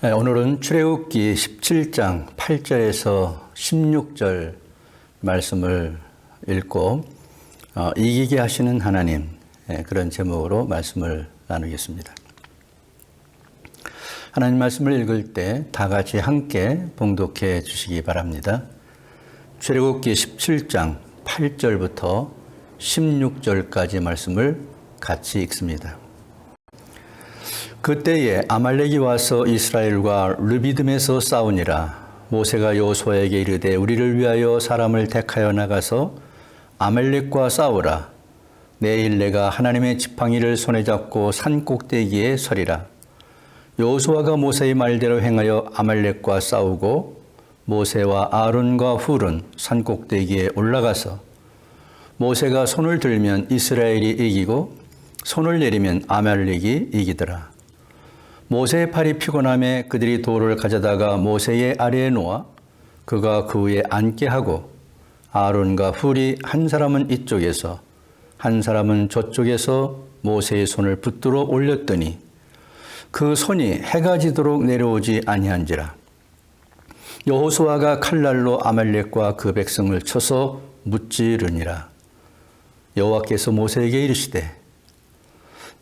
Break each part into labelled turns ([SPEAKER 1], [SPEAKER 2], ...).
[SPEAKER 1] 오늘은 출애굽기 17장 8절에서 16절 말씀을 읽고 이기게 하시는 하나님, 그런 제목으로 말씀을 나누겠습니다. 하나님 말씀을 읽을 때 다 같이 함께 봉독해 주시기 바랍니다. 출애굽기 17장 8절부터 16절까지 말씀을 같이 읽습니다. 그때에 아말렉이 와서 이스라엘과 르비딤에서 싸우니라. 모세가 여호수아에게 이르되 우리를 위하여 사람을 택하여 나가서 아말렉과 싸우라. 내일 내가 하나님의 지팡이를 손에 잡고 산 꼭대기에 서리라. 여호수아가 모세의 말대로 행하여 아말렉과 싸우고 모세와 아론과 훌은 산 꼭대기에 올라가서 모세가 손을 들면 이스라엘이 이기고 손을 내리면 아말렉이 이기더라. 모세의 팔이 피곤함에 그들이 돌을 가져다가 모세의 아래에 놓아 그가 그 위에 앉게 하고 아론과 훌이 한 사람은 이쪽에서 한 사람은 저쪽에서 모세의 손을 붙들어 올렸더니 그 손이 해가 지도록 내려오지 아니한지라. 여호수아가 칼날로 아말렉과 그 백성을 쳐서 무찌르니라. 여호와께서 모세에게 이르시되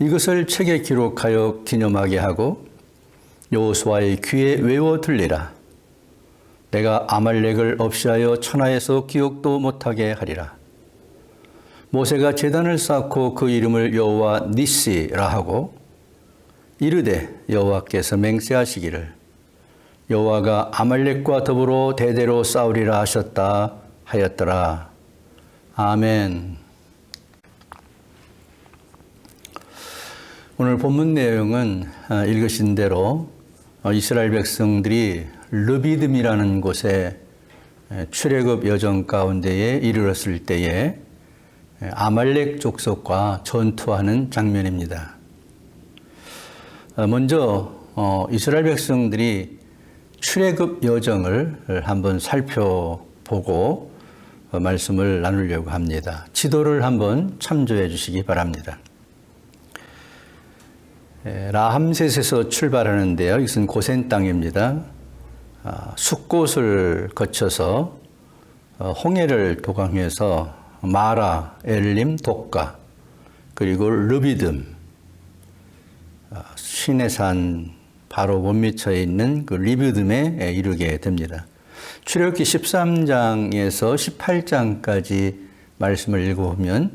[SPEAKER 1] 이것을 책에 기록하여 기념하게 하고 여호수아의 귀에 외워 들리라. 내가 아말렉을 없이하여 천하에서 기억도 못하게 하리라. 모세가 제단을 쌓고 그 이름을 여호와 니시라 하고 이르되 여호와께서 맹세하시기를 여호와가 아말렉과 더불어 대대로 싸우리라 하셨다 하였더라. 아멘. 오늘 본문 내용은 읽으신 대로 이스라엘 백성들이 르비딤이라는 곳에 출애굽 여정 가운데에 이르렀을 때에 아말렉 족속과 전투하는 장면입니다. 먼저 이스라엘 백성들이 출애굽 여정을 한번 살펴보고 말씀을 나누려고 합니다. 지도를 한번 참조해 주시기 바랍니다. 라함셋에서 출발하는데요. 이것은 고센 땅입니다. 숫곳을 거쳐서 홍해를 도강해서 마라, 엘림, 독가, 그리고 르비딤, 시내산 바로 원미처에 있는 그 르비딤에 이르게 됩니다. 출애굽기 13장에서 18장까지 말씀을 읽어보면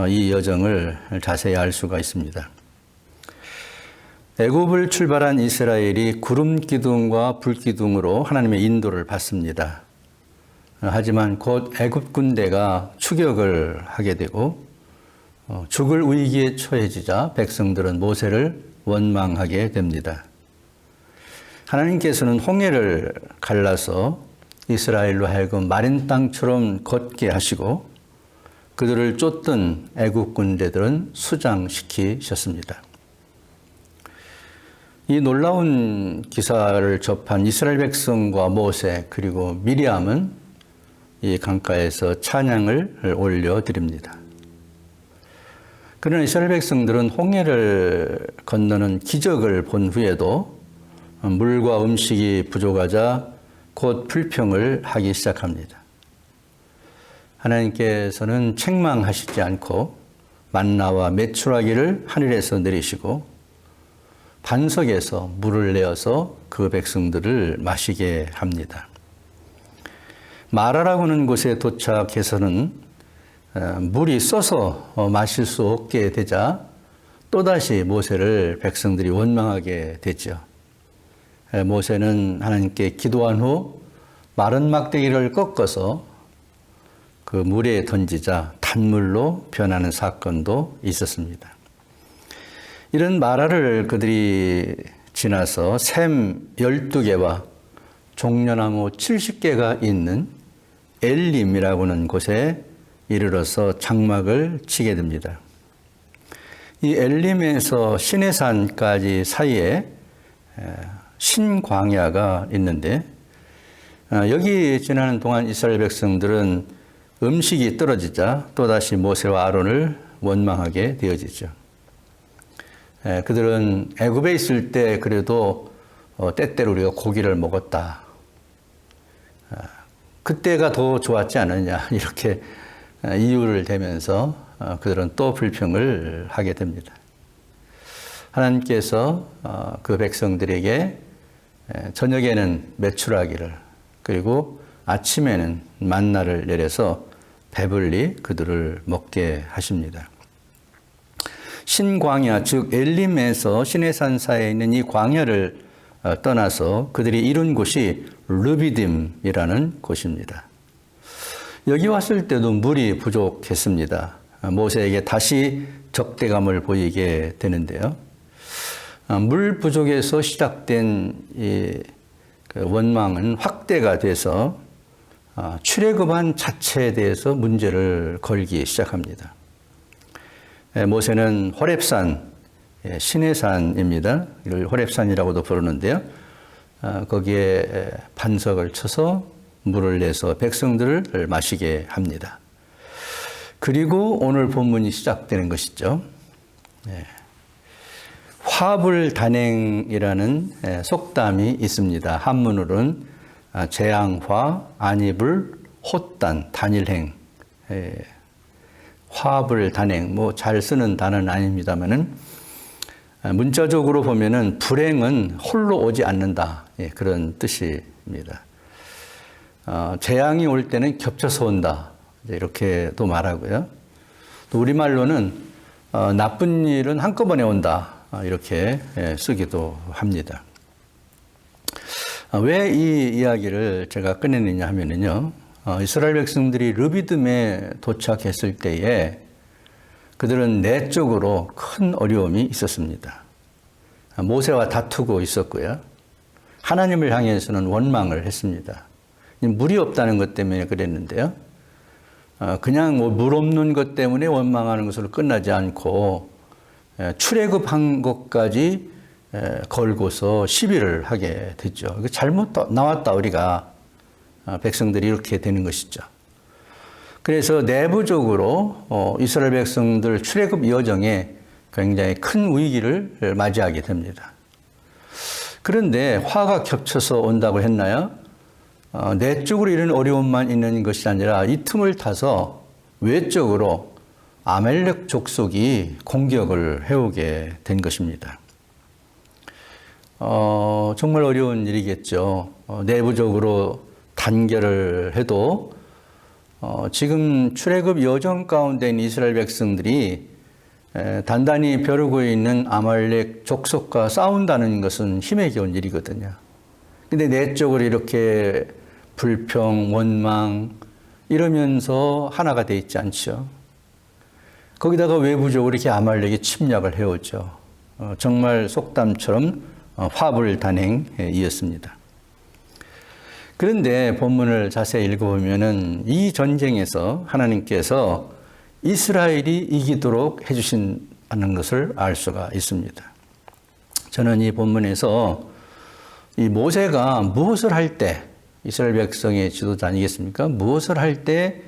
[SPEAKER 1] 이 여정을 자세히 알 수가 있습니다. 애굽을 출발한 이스라엘이 구름 기둥과 불 기둥으로 하나님의 인도를 받습니다. 하지만 곧 애굽 군대가 추격을 하게 되고 죽을 위기에 처해지자 백성들은 모세를 원망하게 됩니다. 하나님께서는 홍해를 갈라서 이스라엘로 하여금 마른 땅처럼 걷게 하시고 그들을 쫓던 애굽 군대들은 수장시키셨습니다. 이 놀라운 기사를 접한 이스라엘 백성과 모세 그리고 미리암은 이 강가에서 찬양을 올려드립니다. 그러나 이스라엘 백성들은 홍해를 건너는 기적을 본 후에도 물과 음식이 부족하자 곧 불평을 하기 시작합니다. 하나님께서는 책망하시지 않고 만나와 메추라기를 하늘에서 내리시고 반석에서 물을 내어서 그 백성들을 마시게 합니다. 마라라고 하는 곳에 도착해서는 물이 써서 마실 수 없게 되자 또다시 모세를 백성들이 원망하게 되죠. 모세는 하나님께 기도한 후 마른 막대기를 꺾어서 그 물에 던지자 단물로 변하는 사건도 있었습니다. 이런 마라를 그들이 지나서 샘 12개와 종려나무 70개가 있는 엘림이라고 하는 곳에 이르러서 장막을 치게 됩니다. 이 엘림에서 시내산까지 사이에 신광야가 있는데 여기 지나는 동안 이스라엘 백성들은 음식이 떨어지자 또다시 모세와 아론을 원망하게 되어지죠. 그들은 애굽에 있을 때 그래도 때때로 우리가 고기를 먹었다. 그때가 더 좋았지 않느냐 이렇게 이유를 대면서 그들은 또 불평을 하게 됩니다. 하나님께서 그 백성들에게 저녁에는 메추라기를 그리고 아침에는 만나를 내려서 배불리 그들을 먹게 하십니다. 신광야 즉 엘림에서 시내산 사이에 있는 이 광야를 떠나서 그들이 이룬 곳이 르비딤이라는 곳입니다. 여기 왔을 때도 물이 부족했습니다. 모세에게 다시 적대감을 보이게 되는데요. 물 부족에서 시작된 이 원망은 확대가 돼서 출애굽한 자체에 대해서 문제를 걸기 시작합니다. 모세는 호렙산, 시내산입니다. 이걸 호렙산이라고도 부르는데요. 거기에 반석을 쳐서 물을 내서 백성들을 마시게 합니다. 그리고 오늘 본문이 시작되는 것이죠. 화불단행이라는 속담이 있습니다. 한문으로는 재앙화, 안이불, 헛단, 단일행. 화불단행, 뭐 잘 쓰는 단어는 아닙니다만은 문자적으로 보면은 불행은 홀로 오지 않는다. 그런 뜻입니다. 재앙이 올 때는 겹쳐서 온다. 이렇게도 말하고요. 또 우리말로는 나쁜 일은 한꺼번에 온다. 이렇게 쓰기도 합니다. 왜 이 이야기를 제가 꺼내느냐 하면은요. 이스라엘 백성들이 르비딤에 도착했을 때에 그들은 내적으로 큰 어려움이 있었습니다. 모세와 다투고 있었고요. 하나님을 향해서는 원망을 했습니다. 물이 없다는 것 때문에 그랬는데요. 그냥 뭐 물 없는 것 때문에 원망하는 것으로 끝나지 않고 출애굽한 것까지 걸고서 시비를 하게 됐죠. 잘못 나왔다 우리가. 백성들이 이렇게 되는 것이죠. 그래서 내부적으로 이스라엘 백성들 출애굽 여정에 굉장히 큰 위기를 맞이하게 됩니다. 그런데 화가 겹쳐서 온다고 했나요? 내적으로 이런 어려움만 있는 것이 아니라 이 틈을 타서 외적으로 아멜렉 족속이 공격을 해오게 된 것입니다. 정말 어려운 일이겠죠. 내부적으로 단결을 해도 지금 출애굽 여정 가운데 있는 이스라엘 백성들이 단단히 벼르고 있는 아말렉 족속과 싸운다는 것은 힘에 겨운 일이거든요. 근데 내적으로 이렇게 불평, 원망 이러면서 하나가 돼 있지 않죠. 거기다가 외부적으로 이렇게 아말렉이 침략을 해오죠. 정말 속담처럼 화불단행이었습니다. 그런데 본문을 자세히 읽어보면은 이 전쟁에서 하나님께서 이스라엘이 이기도록 해주신다는 것을 알 수가 있습니다. 저는 이 본문에서 이 모세가 무엇을 할 때, 이스라엘 백성의 지도자 아니겠습니까? 무엇을 할 때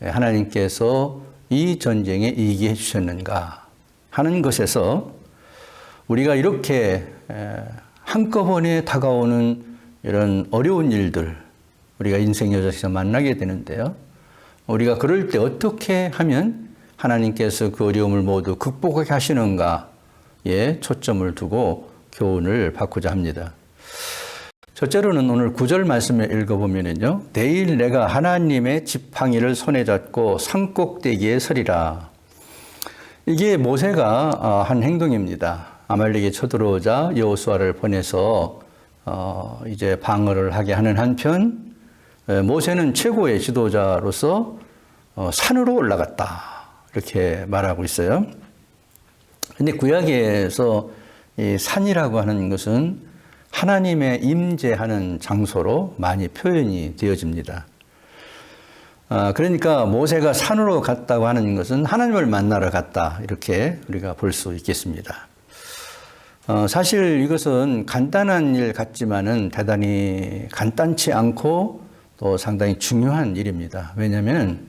[SPEAKER 1] 하나님께서 이 전쟁에 이기게 해주셨는가 하는 것에서 우리가 이렇게 한꺼번에 다가오는 이런 어려운 일들 우리가 인생 여정에서 만나게 되는데요. 우리가 그럴 때 어떻게 하면 하나님께서 그 어려움을 모두 극복하게 하시는가에 초점을 두고 교훈을 받고자 합니다. 첫째로는 오늘 9절 말씀을 읽어보면요. 내일 내가 하나님의 지팡이를 손에 잡고 산꼭대기에 서리라. 이게 모세가 한 행동입니다. 아말렉이 쳐들어오자 여호수아를 보내서 이제 방어를 하게 하는 한편 모세는 최고의 지도자로서 산으로 올라갔다 이렇게 말하고 있어요. 그런데 구약에서 이 산이라고 하는 것은 하나님의 임재하는 장소로 많이 표현이 되어집니다. 그러니까 모세가 산으로 갔다고 하는 것은 하나님을 만나러 갔다 이렇게 우리가 볼 수 있겠습니다. 사실 이것은 간단한 일 같지만은 대단히 간단치 않고 또 상당히 중요한 일입니다. 왜냐하면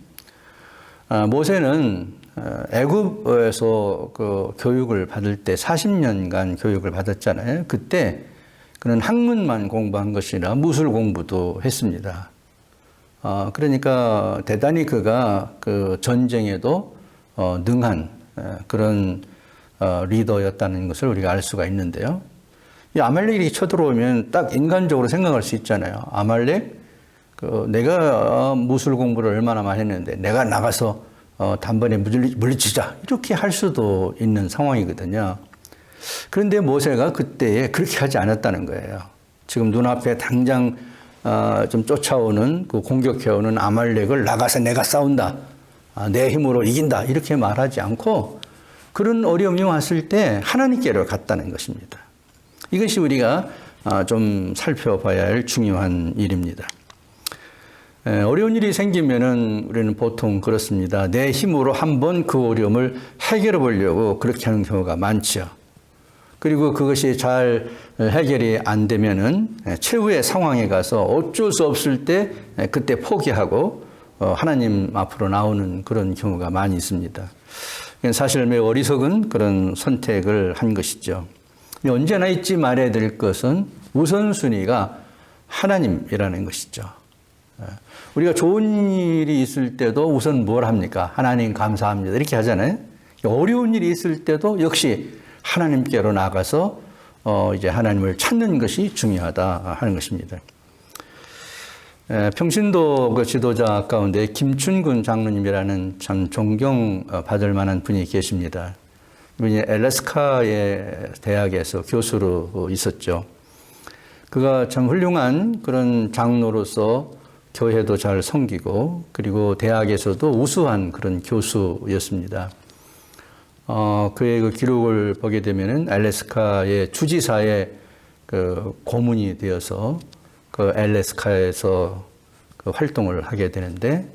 [SPEAKER 1] 모세는 애굽에서 그 교육을 받을 때 40년간 교육을 받았잖아요. 그때 그는 학문만 공부한 것이 아니라 무술 공부도 했습니다. 그러니까 대단히 그가 그 전쟁에도 능한 그런 리더였다는 것을 우리가 알 수가 있는데요. 이 아말렉이 쳐들어오면 딱 인간적으로 생각할 수 있잖아요. 아말렉, 내가 무술 공부를 얼마나 많이 했는데 내가 나가서 단번에 물리치자 이렇게 할 수도 있는 상황이거든요. 그런데 모세가 그때에 그렇게 하지 않았다는 거예요. 지금 눈앞에 당장 좀 쫓아오는 그 공격해오는 아말렉을 나가서 내가 싸운다, 내 힘으로 이긴다 이렇게 말하지 않고 그런 어려움이 왔을 때 하나님께로 갔다는 것입니다. 이것이 우리가 좀 살펴봐야 할 중요한 일입니다. 어려운 일이 생기면은 우리는 보통 그렇습니다. 내 힘으로 한번 그 어려움을 해결해 보려고 그렇게 하는 경우가 많죠. 그리고 그것이 잘 해결이 안 되면은 최후의 상황에 가서 어쩔 수 없을 때 그때 포기하고 하나님 앞으로 나오는 그런 경우가 많이 있습니다. 사실 매우 어리석은 그런 선택을 한 것이죠. 언제나 잊지 말아야 될 것은 우선순위가 하나님이라는 것이죠. 우리가 좋은 일이 있을 때도 우선 뭘 합니까? 하나님 감사합니다. 이렇게 하잖아요. 어려운 일이 있을 때도 역시 하나님께로 나가서 이제 하나님을 찾는 것이 중요하다 하는 것입니다. 평신도 그 지도자 가운데 김춘근 장로님이라는 참 존경받을 만한 분이 계십니다. 이분이 엘래스카의 대학에서 교수로 있었죠. 그가 참 훌륭한 그런 장로로서 교회도 잘 섬기고 그리고 대학에서도 우수한 그런 교수였습니다. 그의 그 기록을 보게 되면은 알래스카의 주지사의 그 고문이 되어서 그 알래스카에서 그 활동을 하게 되는데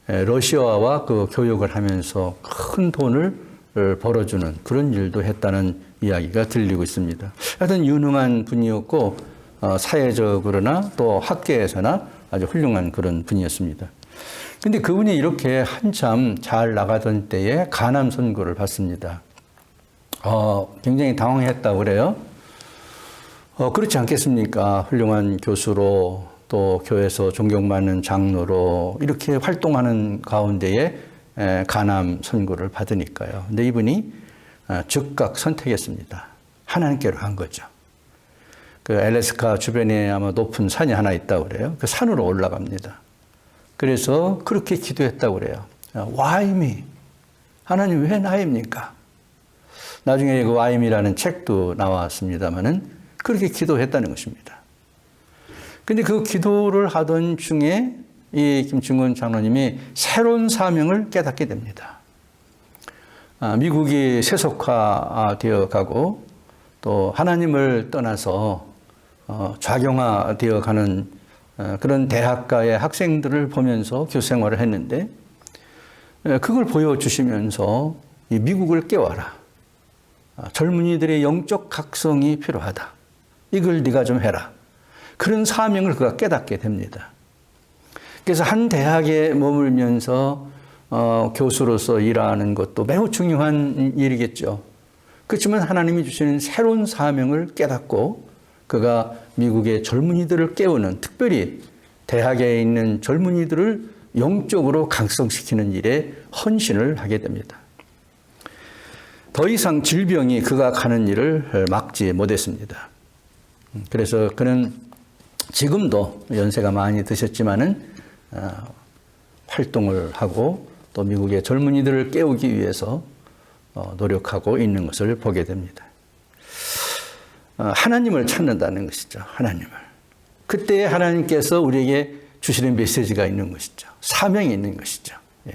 [SPEAKER 1] 러시아와 그 교역을 하면서 큰 돈을 벌어주는 그런 일도 했다는 이야기가 들리고 있습니다. 하여튼 유능한 분이었고 사회적으로나 또 학계에서나 아주 훌륭한 그런 분이었습니다. 근데 그분이 이렇게 한참 잘 나가던 때에 간암 선고를 받습니다. 굉장히 당황했다고 그래요. 그렇지 않겠습니까? 훌륭한 교수로 또 교회에서 존경받는 장로로 이렇게 활동하는 가운데에 간암 선고를 받으니까요. 근데 이분이 즉각 선택했습니다. 하나님께로 간 거죠. 그 알래스카 주변에 아마 높은 산이 하나 있다고 그래요. 그 산으로 올라갑니다. 그래서 그렇게 기도했다고 그래요. Why me? 하나님 왜 나입니까? 나중에 그 Why me라는 책도 나왔습니다만은 그렇게 기도했다는 것입니다. 근데 그 기도를 하던 중에 이 김충근 장로님이 새로운 사명을 깨닫게 됩니다. 미국이 세속화되어 가고 또 하나님을 떠나서 좌경화되어 가는 그런 대학가의 학생들을 보면서 교수 생활을 했는데 그걸 보여주시면서 이 미국을 깨워라. 젊은이들의 영적 각성이 필요하다. 이걸 네가 좀 해라. 그런 사명을 그가 깨닫게 됩니다. 그래서 한 대학에 머물면서 교수로서 일하는 것도 매우 중요한 일이겠죠. 그렇지만 하나님이 주시는 새로운 사명을 깨닫고 그가 미국의 젊은이들을 깨우는, 특별히 대학에 있는 젊은이들을 영적으로 각성시키는 일에 헌신을 하게 됩니다. 더 이상 질병이 그가 가는 일을 막지 못했습니다. 그래서 그는 지금도 연세가 많이 드셨지만은 활동을 하고 또 미국의 젊은이들을 깨우기 위해서 노력하고 있는 것을 보게 됩니다. 하나님을 찾는다는 것이죠. 하나님을. 그때 하나님께서 우리에게 주시는 메시지가 있는 것이죠. 사명이 있는 것이죠. 예.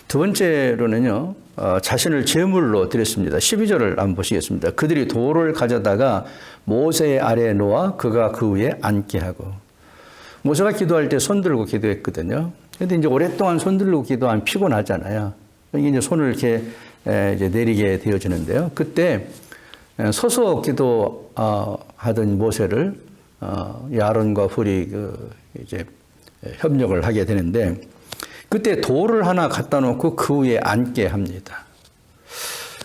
[SPEAKER 1] 두 번째로는요, 자신을 제물로 드렸습니다. 12절을 한번 보시겠습니다. 그들이 돌을 가져다가 모세 아래에 놓아 그가 그 위에 앉게 하고. 모세가 기도할 때 손 들고 기도했거든요. 그런데 이제 오랫동안 손 들고 기도하면 피곤하잖아요. 이게 이제 손을 이렇게 이제 내리게 되어지는데요. 그때 서서 기도하던 모세를 아론과 훌이 이제 협력을 하게 되는데 그때 돌을 하나 갖다 놓고 그 위에 앉게 합니다.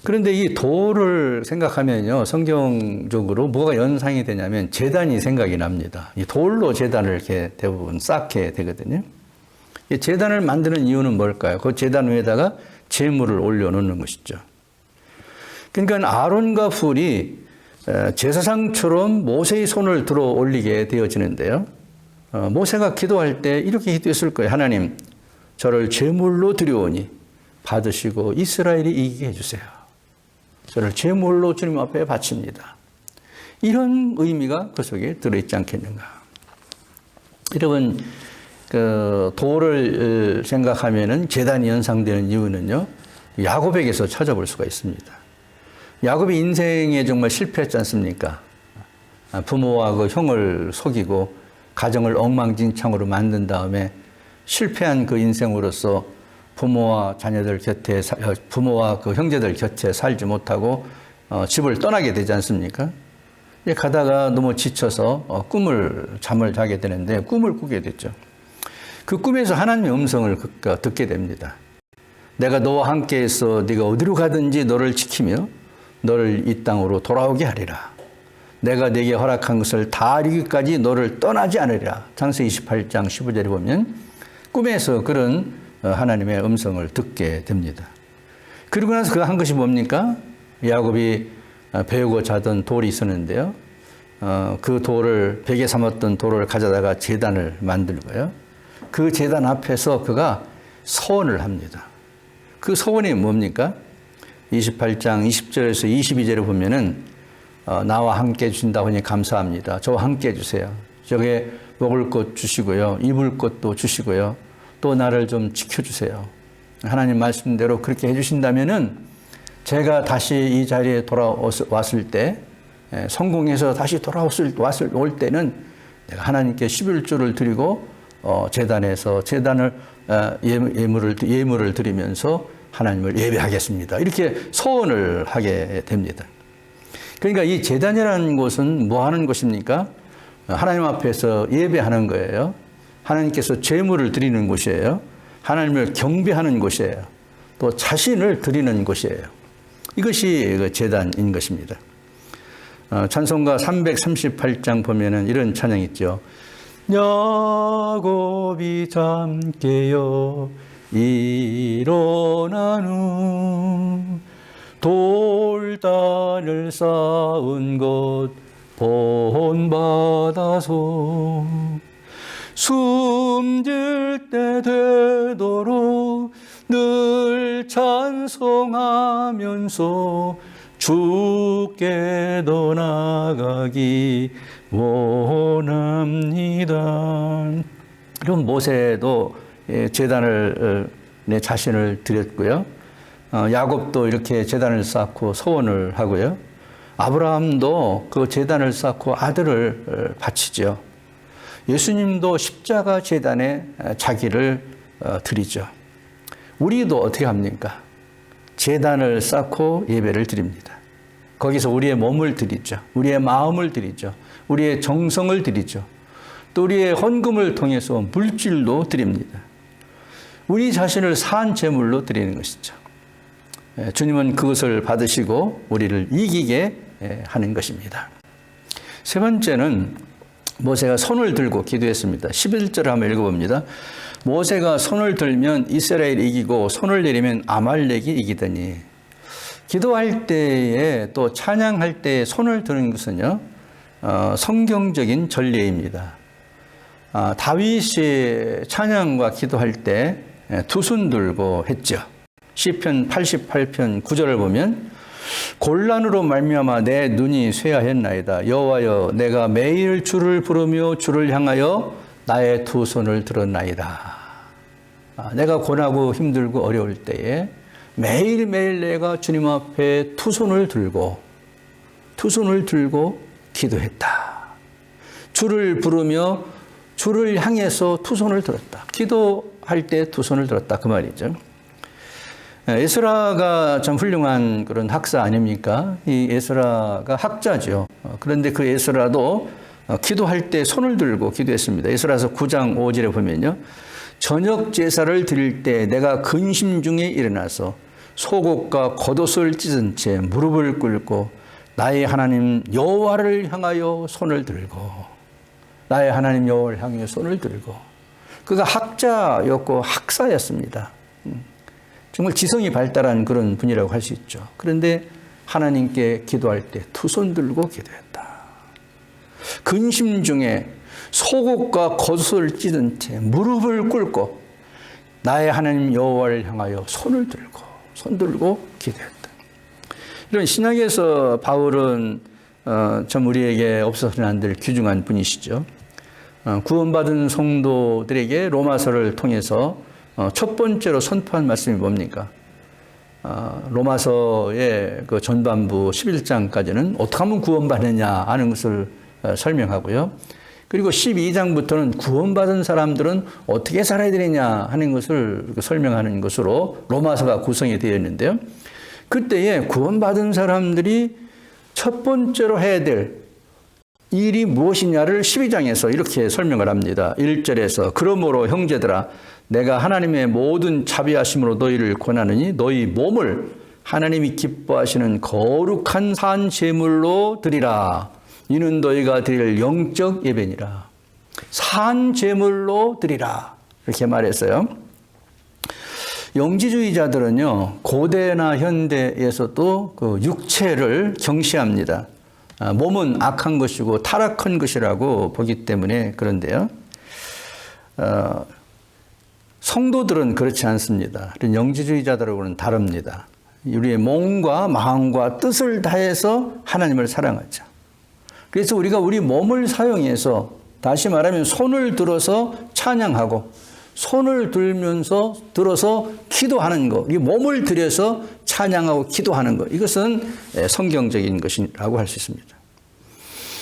[SPEAKER 1] 그런데 이 돌을 생각하면요, 성경적으로 뭐가 연상이 되냐면 제단이 생각이 납니다. 이 돌로 제단을 이렇게 대부분 쌓게 되거든요. 이 제단을 만드는 이유는 뭘까요? 그 제단 위에다가 제물을 올려놓는 것이죠. 그러니까 아론과 훌이 제사장처럼 모세의 손을 들어 올리게 되어지는데요. 모세가 기도할 때 이렇게 기도했을 거예요. 하나님, 저를 제물로 드려오니 받으시고 이스라엘이 이기게 해주세요. 저를 제물로 주님 앞에 바칩니다. 이런 의미가 그 속에 들어있지 않겠는가. 여러분, 그 돌을 생각하면은 제단이 연상되는 이유는요, 야곱에게서 찾아볼 수가 있습니다. 야곱이 인생에 정말 실패했지 않습니까? 부모와 그 형을 속이고 가정을 엉망진창으로 만든 다음에 실패한 그 인생으로서 부모와 자녀들 곁에, 부모와 그 형제들 곁에 살지 못하고 집을 떠나게 되지 않습니까? 가다가 너무 지쳐서 잠을 자게 되는데 꿈을 꾸게 됐죠. 그 꿈에서 하나님의 음성을 듣게 됩니다. 내가 너와 함께해서 네가 어디로 가든지 너를 지키며 너를 이 땅으로 돌아오게 하리라. 내가 네게 허락한 것을 다 이루기까지 너를 떠나지 않으리라. 창세기 28장 15절에 보면 꿈에서 그런 하나님의 음성을 듣게 됩니다. 그리고 나서 그가 한 것이 뭡니까? 야곱이 배우고 자던 돌이 있었는데요. 그 돌을 베개 삼았던 돌을 가져다가 제단을 만들고요. 그 제단 앞에서 그가 서원을 합니다. 그 서원이 뭡니까? 28장 20절에서 22절에 보면은 나와 함께 해주신다고 하니 감사합니다. 저와 함께 해주세요. 저게 먹을 것 주시고요. 입을 것도 주시고요. 또 나를 좀 지켜주세요. 하나님 말씀대로 그렇게 해주신다면은 제가 다시 이 자리에 돌아왔을 때, 성공해서 다시 올 때는 내가 하나님께 11조를 드리고 제단에서 예물을 드리면서 하나님을 예배하겠습니다. 이렇게 소원을 하게 됩니다. 그러니까 이 제단이라는 곳은 뭐 하는 곳입니까? 하나님 앞에서 예배하는 거예요. 하나님께서 제물을 드리는 곳이에요. 하나님을 경배하는 곳이에요. 또 자신을 드리는 곳이에요. 이것이 제단인 것입니다. 찬송가 338장 보면은 이런 찬양이 있죠. 야곱이 잠깨어 일어나는 돌단을 쌓은 곳 본받아서 숨질 때 되도록 늘 찬송하면서 주께도 나가기 원합니다. 그럼 모세도 제단을 내 자신을 드렸고요. 야곱도 이렇게 제단을 쌓고 소원을 하고요. 아브라함도 그 제단을 쌓고 아들을 바치죠. 예수님도 십자가 제단에 자기를 드리죠. 우리도 어떻게 합니까? 제단을 쌓고 예배를 드립니다. 거기서 우리의 몸을 드리죠. 우리의 마음을 드리죠. 우리의 정성을 드리죠. 또 우리의 헌금을 통해서 물질도 드립니다. 우리 자신을 산 제물로 드리는 것이죠. 주님은 그것을 받으시고 우리를 이기게 하는 것입니다. 세 번째는 모세가 손을 들고 기도했습니다. 11절을 한번 읽어봅니다. 모세가 손을 들면 이스라엘이 이기고 손을 내리면 아말렉이 이기더니. 기도할 때에 또 찬양할 때에 손을 드는 것은요, 성경적인 전례입니다. 다윗이 찬양과 기도할 때 두 손 들고 했죠. 시편 88편 9절을 보면 곤란으로 말미암아 내 눈이 쇠하였나이다. 여호와여, 내가 매일 주를 부르며 주를 향하여 나의 두 손을 들었나이다. 내가 고나고 힘들고 어려울 때에 매일매일 내가 주님 앞에 두 손을 들고 기도했다. 주를 부르며 주를 향해서 두 손을 들었다. 기도할 때 두 손을 들었다. 그 말이죠. 에스라가 참 훌륭한 그런 학사 아닙니까? 이 에스라가 학자죠. 그런데 그 에스라도 기도할 때 손을 들고 기도했습니다. 에스라서 9장 5절에 보면요. 저녁 제사를 드릴 때 내가 근심 중에 일어나서 속옷과 겉옷을 찢은 채 무릎을 꿇고 나의 하나님 여호와를 향하여 손을 들고, 나의 하나님 여호와를 향하여 손을 들고. 그가 학자였고 학사였습니다. 정말 지성이 발달한 그런 분이라고 할 수 있죠. 그런데 하나님께 기도할 때 두 손 들고 기도했다. 근심 중에 속옷과 겉옷을 찢은 채 무릎을 꿇고 나의 하나님 여호와를 향하여 손을 들고, 손 들고 기도했다. 이런 신약에서 바울은 참 우리에게 없어서는 안 될 귀중한 분이시죠. 구원받은 성도들에게 로마서를 통해서 첫 번째로 선포한 말씀이 뭡니까? 로마서의 그 전반부 11장까지는 어떻게 하면 구원받느냐 하는 것을 설명하고요. 그리고 12장부터는 구원받은 사람들은 어떻게 살아야 되느냐 하는 것을 설명하는 것으로 로마서가 구성이 되어 있는데요. 그때에 구원받은 사람들이 첫 번째로 해야 될 일이 무엇이냐를 12장에서 이렇게 설명을 합니다. 1절에서 그러므로 형제들아 내가 하나님의 모든 자비하심으로 너희를 권하느니 너희 몸을 하나님이 기뻐하시는 거룩한 산 제물로 드리라. 이는 너희가 드릴 영적 예배니라. 산 제물로 드리라. 이렇게 말했어요. 영지주의자들은요, 고대나 현대에서도 그 육체를 경시합니다. 몸은 악한 것이고 타락한 것이라고 보기 때문에 그런데요. 성도들은 그렇지 않습니다. 영지주의자들하고는 다릅니다. 우리의 몸과 마음과 뜻을 다해서 하나님을 사랑하자. 그래서 우리가 우리 몸을 사용해서, 다시 말하면 손을 들어서 찬양하고 손을 들어서 기도하는 것, 이 몸을 들여서 찬양하고 기도하는 것, 이것은 성경적인 것이라고 할 수 있습니다.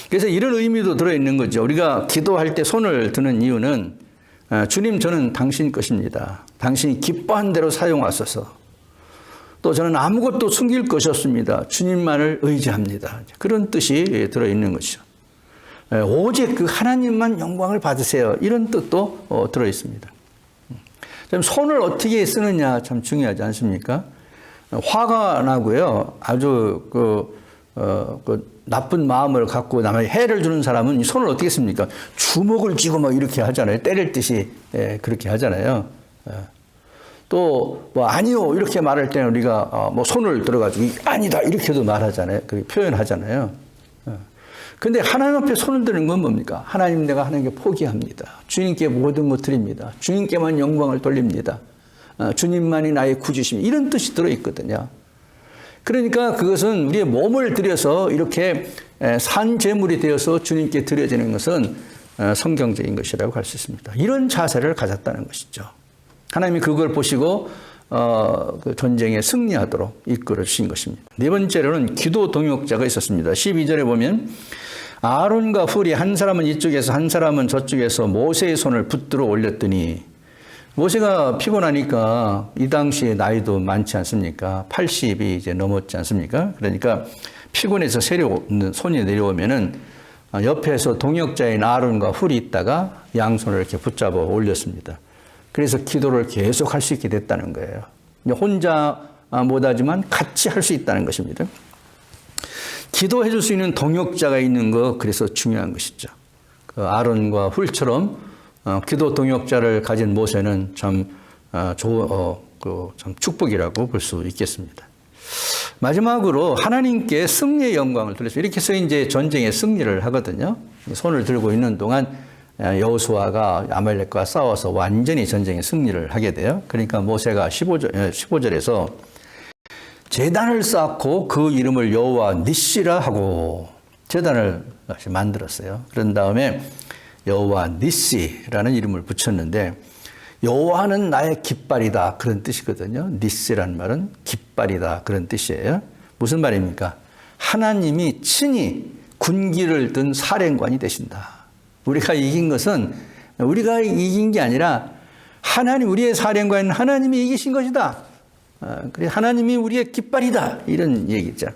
[SPEAKER 1] 그래서 이런 의미도 들어있는 거죠. 우리가 기도할 때 손을 드는 이유는 주님, 저는 당신 것입니다. 당신이 기뻐한 대로 사용하소서. 또 저는 아무것도 숨길 것이 없습니다. 주님만을 의지합니다. 그런 뜻이 들어있는 것이죠. 오직 그 하나님만 영광을 받으세요. 이런 뜻도 들어있습니다. 손을 어떻게 쓰느냐 참 중요하지 않습니까? 화가 나고요. 아주 나쁜 마음을 갖고 남에게 해를 주는 사람은 이 손을 어떻게 씁니까? 주먹을 쥐고 막 이렇게 하잖아요. 때릴 듯이 그렇게 하잖아요. 또 뭐 아니요 이렇게 말할 때는 우리가 뭐 손을 들어가지고 아니다 이렇게도 말하잖아요. 그 표현하잖아요. 근데 하나님 앞에 손을 드는 건 뭡니까? 하나님, 내가 하나님께 포기합니다. 주님께 모든 것 드립니다. 주님께만 영광을 돌립니다. 주님만이 나의 구주심이, 이런 뜻이 들어있거든요. 그러니까 그것은 우리의 몸을 들여서 이렇게 산 제물이 되어서 주님께 드려지는 것은 성경적인 것이라고 할 수 있습니다. 이런 자세를 가졌다는 것이죠. 하나님이 그걸 보시고 그 전쟁에 승리하도록 이끌어 주신 것입니다. 네 번째로는 기도 동역자가 있었습니다. 12절에 보면 아론과 훌이 한 사람은 이쪽에서 한 사람은 저쪽에서 모세의 손을 붙들어 올렸더니, 모세가 피곤하니까 이 당시에 나이도 많지 않습니까? 80이 이제 넘었지 않습니까? 그러니까 피곤해서 손이 내려오면은 옆에서 동역자인 아론과 훌이 있다가 양손을 이렇게 붙잡아 올렸습니다. 그래서 기도를 계속 할 수 있게 됐다는 거예요. 혼자 못하지만 같이 할 수 있다는 것입니다. 기도해 줄 수 있는 동역자가 있는 거, 그래서 중요한 것이죠. 그 아론과 훌처럼 기도 동역자를 가진 모세는 참 참 축복이라고 볼 수 있겠습니다. 마지막으로 하나님께 승리의 영광을 돌려서 이렇게 해서 이제 전쟁에 승리를 하거든요. 손을 들고 있는 동안 여호수아가 아말렉과 싸워서 완전히 전쟁에 승리를 하게 돼요. 그러니까 모세가 15절에서 제단을 쌓고 그 이름을 여호와 니시라 하고 제단을 만들었어요. 그런 다음에 여호와 니시라는 이름을 붙였는데, 여호와는 나의 깃발이다 그런 뜻이거든요. 니시라는 말은 깃발이다 그런 뜻이에요. 무슨 말입니까? 하나님이 친히 군기를 든 사령관이 되신다. 우리가 이긴 것은 우리가 이긴 게 아니라 하나님, 우리의 사령관은 하나님이 이기신 것이다. 하나님이 우리의 깃발이다. 이런 얘기죠.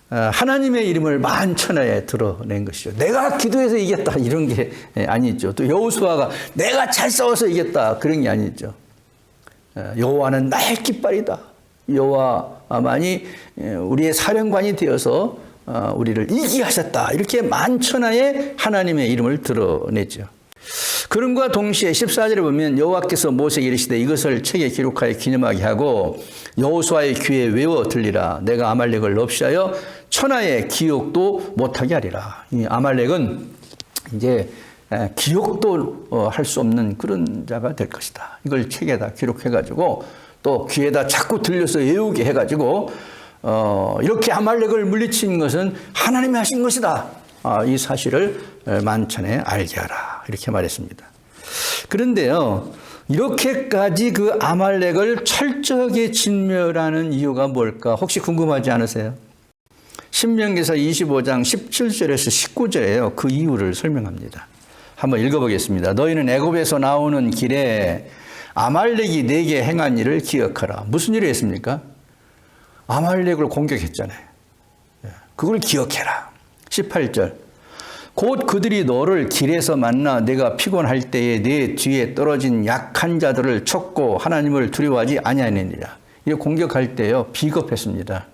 [SPEAKER 1] 하나님의 이름을 만천하에 드러낸 것이죠. 내가 기도해서 이겼다 이런 게 아니죠. 또 여호수아가 내가 잘 싸워서 이겼다 그런 게 아니죠. 여호와는 나의 깃발이다. 여호와만이 우리의 사령관이 되어서 우리를 이기게 하셨다. 이렇게 만천하에 하나님의 이름을 드러내죠. 그럼과 동시에 14절에 보면 여호와께서 모세에게 이르시되 이것을 책에 기록하여 기념하게 하고 여호수아의 귀에 외워 들리라. 내가 아말렉을 없이하여 천하에 기억도 못하게 하리라. 이 아말렉은 이제 기억도 할 수 없는 그런 자가 될 것이다. 이걸 책에다 기록해가지고 또 귀에다 자꾸 들려서 외우게 해가지고 이렇게 아말렉을 물리친 것은 하나님이 하신 것이다. 이 사실을 만천에 알게 하라. 이렇게 말했습니다. 그런데요, 이렇게까지 그 아말렉을 철저하게 진멸하는 이유가 뭘까? 혹시 궁금하지 않으세요? 신명기서 25장 17절에서 19절에요. 그 이유를 설명합니다. 한번 읽어보겠습니다. 너희는 애굽에서 나오는 길에 아말렉이 내게 행한 일을 기억하라. 무슨 일을 했습니까? 아말렉을 공격했잖아요. 그걸 기억해라. 18절. 곧 그들이 너를 길에서 만나 내가 피곤할 때에 내 뒤에 떨어진 약한 자들을 쳤고 하나님을 두려워하지 아니하느니라. 이 공격할 때요 비겁했습니다.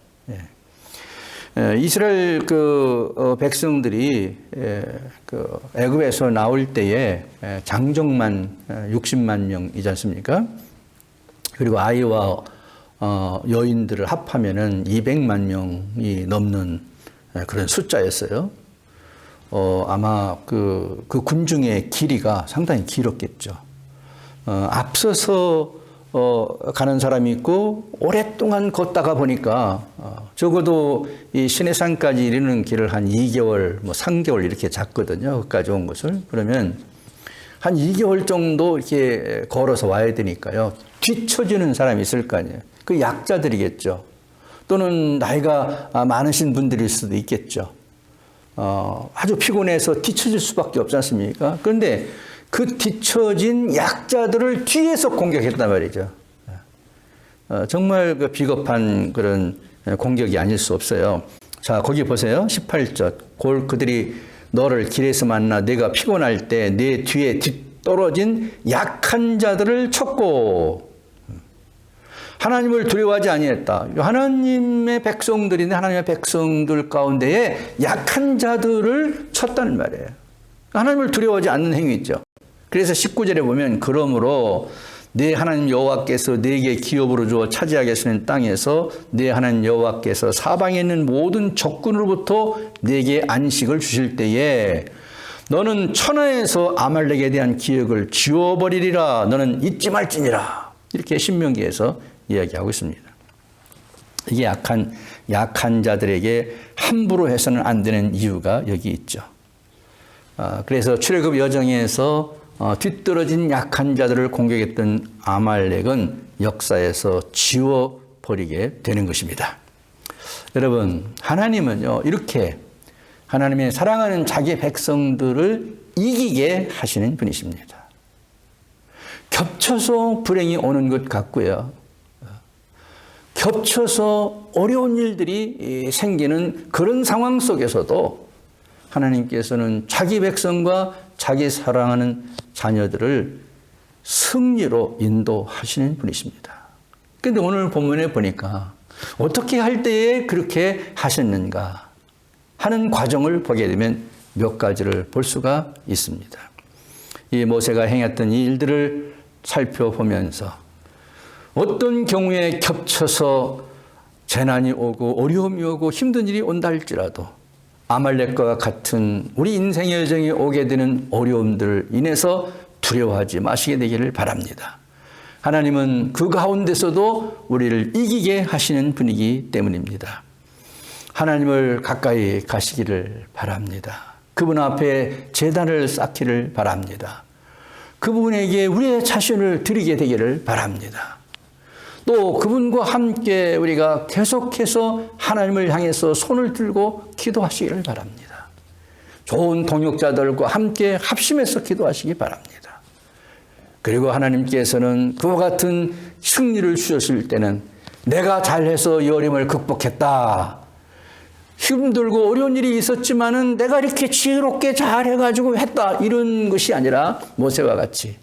[SPEAKER 1] 이스라엘 백성들이 애굽에서 나올 때에 장정만 60만 명이지 않습니까? 그리고 아이와 여인들을 합하면은 200만 명이 넘는 그런 숫자였어요. 아마 그 군중의 길이가 상당히 길었겠죠. 앞서서 가는 사람이 있고 오랫동안 걷다가 보니까 적어도 이 시내산까지 이르는 길을 한 2개월, 3개월 이렇게 잤거든요. 거기까지 온 것을. 그러면 한 2개월 정도 이렇게 걸어서 와야 되니까요. 뒤처지는 사람이 있을 거 아니에요. 그 약자들이겠죠. 또는 나이가 많으신 분들일 수도 있겠죠. 아주 피곤해서 뒤처질 수밖에 없지 않습니까? 그런데 그 뒤처진 약자들을 뒤에서 공격했단 말이죠. 정말 그 비겁한 그런 공격이 아닐 수 없어요. 자, 거기 보세요. 18절. 곧 그들이 너를 길에서 만나 내가 피곤할 때 내 뒤에 뒤떨어진 약한 자들을 쳤고 하나님을 두려워하지 아니했다. 하나님의 백성들인데 하나님의 백성들 가운데에 약한 자들을 쳤다는 말이에요. 하나님을 두려워하지 않는 행위죠. 그래서 19절에 보면 그러므로 네 하나님 여호와께서 네게 기업으로 주어 차지하게 하시는 땅에서 네 하나님 여호와께서 사방에 있는 모든 적군으로부터 네게 안식을 주실 때에 너는 천하에서 아말렉에 대한 기억을 지워버리리라. 너는 잊지 말지니라. 이렇게 신명기에서 이야기하고 있습니다. 이게 약한 자들에게 함부로 해서는 안 되는 이유가 여기 있죠. 그래서 출애굽 여정에서 뒤떨어진 약한 자들을 공격했던 아말렉은 역사에서 지워버리게 되는 것입니다. 여러분, 하나님은요, 이렇게 하나님의 사랑하는 자기 백성들을 이기게 하시는 분이십니다. 겹쳐서 불행이 오는 것 같고요. 겹쳐서 어려운 일들이 생기는 그런 상황 속에서도 하나님께서는 자기 백성과 자기 사랑하는 자녀들을 승리로 인도하시는 분이십니다. 그런데 오늘 본문에 보니까 어떻게 할 때에 그렇게 하셨는가 하는 과정을 보게 되면 몇 가지를 볼 수가 있습니다. 이 모세가 행했던 이 일들을 살펴보면서 어떤 경우에 겹쳐서 재난이 오고 어려움이 오고 힘든 일이 온다 할지라도 아말렉과 같은 우리 인생의 여정에 오게 되는 어려움들을 인해서 두려워하지 마시게 되기를 바랍니다. 하나님은 그 가운데서도 우리를 이기게 하시는 분이기 때문입니다. 하나님을 가까이 가시기를 바랍니다. 그분 앞에 제단을 쌓기를 바랍니다. 그분에게 우리의 자신을 드리게 되기를 바랍니다. 또 그분과 함께 우리가 계속해서 하나님을 향해서 손을 들고 기도하시기를 바랍니다. 좋은 동역자들과 함께 합심해서 기도하시기 바랍니다. 그리고 하나님께서는 그와 같은 승리를 주셨을 때는 내가 잘해서 이 어려움을 극복했다. 힘들고 어려운 일이 있었지만은 내가 이렇게 지혜롭게 잘해가지고 했다. 이런 것이 아니라 모세와 같이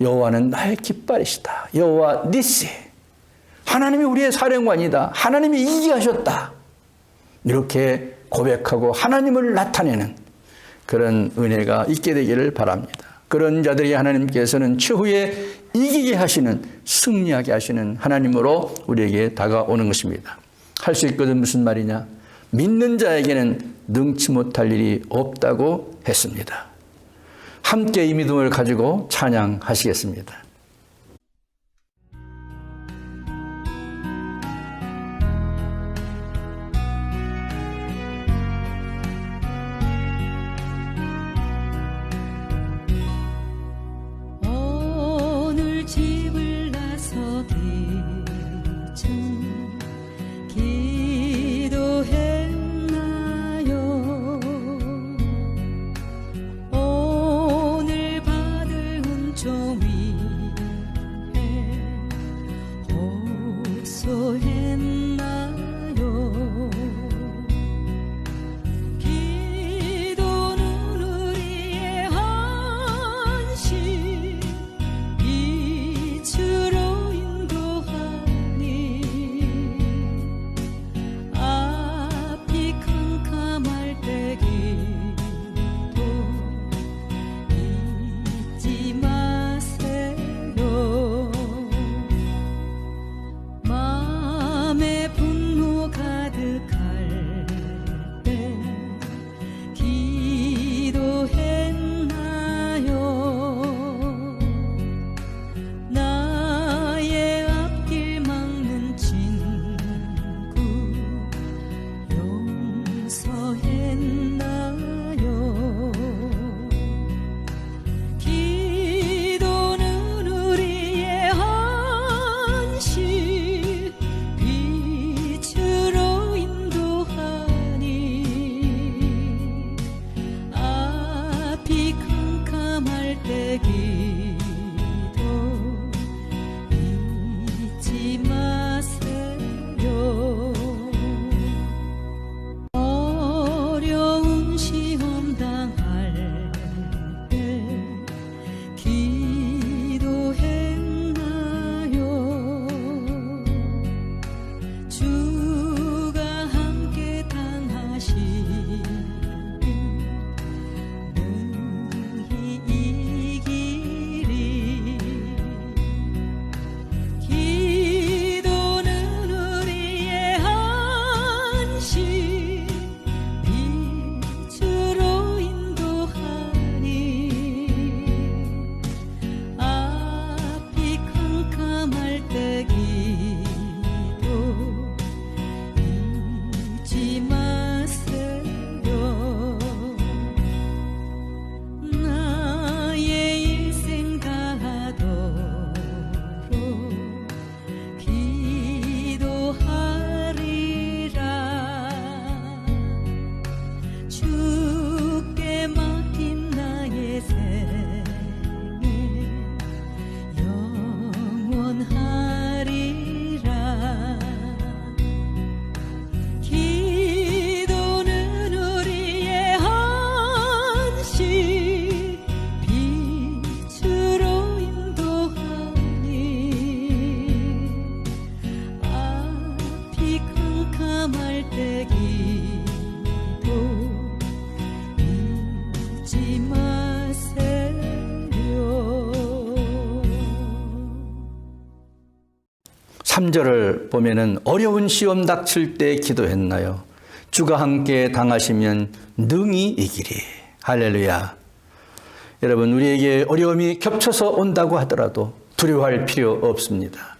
[SPEAKER 1] 여호와는 나의 깃발이시다. 여호와 니시. 하나님이 우리의 사령관이다. 하나님이 이기하셨다. 이렇게 고백하고 하나님을 나타내는 그런 은혜가 있게 되기를 바랍니다. 그런 자들이 하나님께서는 최후에 이기게 하시는, 승리하게 하시는 하나님으로 우리에게 다가오는 것입니다. 할 수 있거든 무슨 말이냐? 믿는 자에게는 능치 못할 일이 없다고 했습니다. 함께 이 믿음을 가지고 찬양하시겠습니다. 삼 절을 보면은 어려운 시험 닥칠 때 기도했나요? 주가 함께 당하시면 능히 이기리. 할렐루야. 여러분, 우리에게 어려움이 겹쳐서 온다고 하더라도 두려워할 필요 없습니다.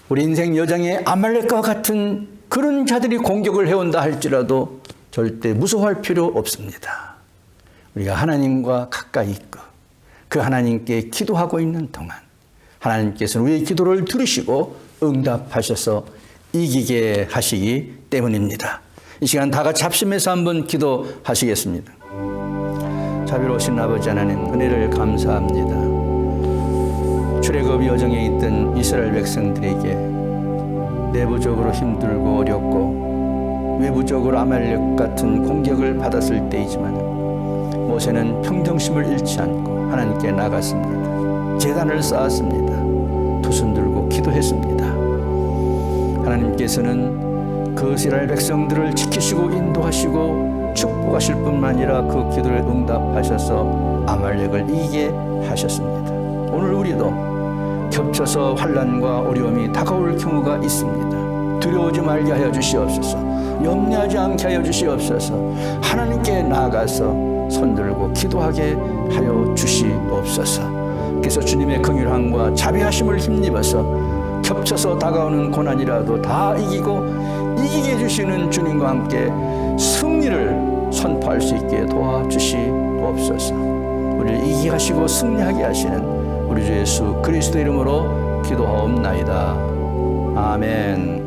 [SPEAKER 1] 우리 인생 여정에 아말렉과 같은 그런 자들이 공격을 해온다 할지라도 절대 무서워할 필요 없습니다. 우리가 하나님과 가까이 있고 그 하나님께 기도하고 있는 동안 하나님께서는 우리의 기도를 들으시고 응답하셔서 이기게 하시기 때문입니다. 이 시간 다 같이 합심해서 한번 기도하시겠습니다. 자비로우신 아버지 하나님, 은혜를 감사합니다. 출애굽 여정에 있던 이스라엘 백성들에게 내부적으로 힘들고 어렵고 외부적으로 아말렉 같은 공격을 받았을 때이지만 모세는 평정심을 잃지 않고 하나님께 나갔습니다. 제단을 쌓았습니다. 두 손 들고 기도했습니다. 하나님께서는 그 이스라엘 백성들을 지키시고 인도하시고 축복하실 뿐만 아니라 그 기도를 응답하셔서 아말렉을 이기게 하셨습니다. 오늘 우리도 겹쳐서 환난과 어려움이 다가올 경우가 있습니다. 두려워하지 말게 하여 주시옵소서. 염려하지 않게 하여 주시옵소서. 하나님께 나아가서 손들고 기도하게 하여 주시옵소서. 그래서 주님의 긍휼함과 자비하심을 힘입어서 겹쳐서 다가오는 고난이라도 다 이기게 해주시는 주님과 함께 승리를 선포할 수 있게 도와주시옵소서. 우리를 이기게 하시고 승리하게 하시는 우리 주 예수 그리스도 이름으로 기도하옵나이다. 아멘.